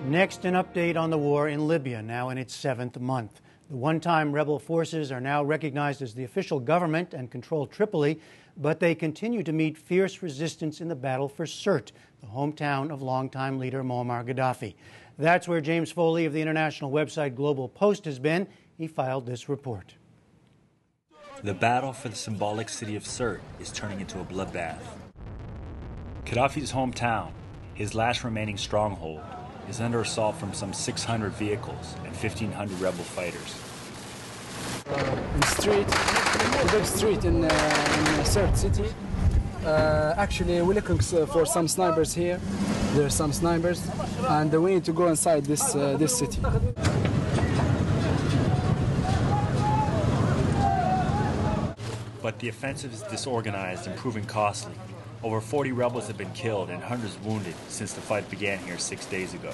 Next, an update on the war in Libya, now in its 7th month. The one-time rebel forces are now recognized as the official government and control Tripoli, but they continue to meet fierce resistance in the battle for Sirte, the hometown of longtime leader Muammar Gadhafi. That's where James Foley of the international website Global Post has been. He filed this report. The battle for the symbolic city of Sirte is turning into a bloodbath. Gadhafi's hometown, his last remaining stronghold, is under assault from some 600 vehicles and 1,500 rebel fighters. The big street in Sirte city. Actually, we're looking for some snipers here. There are some snipers, and we need to go inside this city. But the offensive is disorganized and proving costly. Over 40 rebels have been killed and hundreds wounded since the fight began here 6 days ago.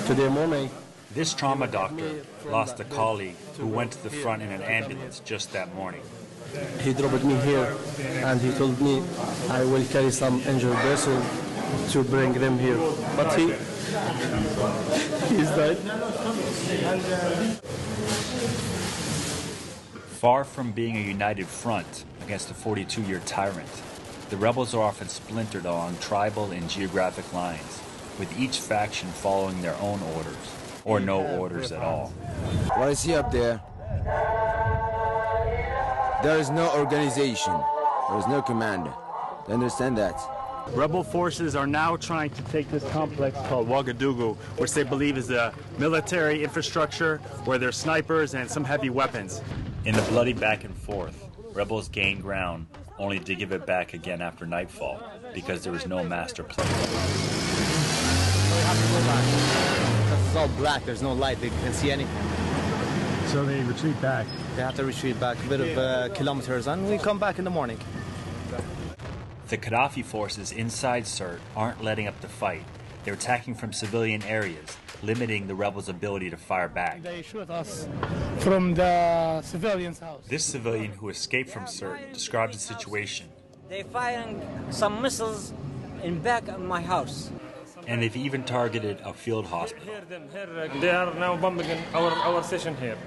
Today morning, this trauma doctor lost a colleague who went to the front in an ambulance just that morning. he dropped me here and he told me I will carry some injured person to bring them here. But he's died. Far from being a united front against a 42-year tyrant, the rebels are often splintered along tribal and geographic lines, with each faction following their own orders, or no orders at all. What I see up there, there is no organization, there is no commander. Do you understand that? Rebel forces are now trying to take this complex called Ouagadougou, which they believe is a military infrastructure where there's snipers and some heavy weapons. In the bloody back and forth, rebels gain ground only to give it back again after nightfall because there is no master plan. It's all black, there's no light, they can't see anything. So they retreat back. They have to retreat back a bit of kilometers and we come back in the morning. The Gadhafi forces inside Sirte aren't letting up the fight. They're attacking from civilian areas, limiting the rebels' ability to fire back. They shoot us from the civilian's house. This civilian who escaped from Sirte describes the situation. They're firing some missiles in back of my house. And they've even targeted a field hospital. They are now bombing our station here.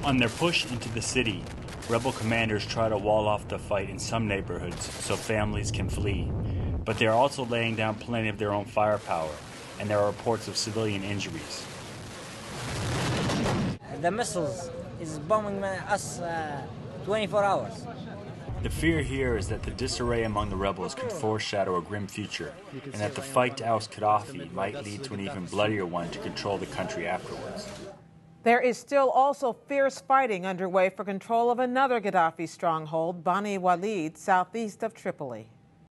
On their push into the city, rebel commanders try to wall off the fight in some neighborhoods so families can flee. But they are also laying down plenty of their own firepower, and there are reports of civilian injuries. The missiles is bombing us 24 hours. The fear here is that the disarray among the rebels could foreshadow a grim future, and that the fight to oust Gadhafi might lead to an even bloodier one to control the country afterwards. There is still also fierce fighting underway for control of another Gadhafi stronghold, Bani Walid, southeast of Tripoli.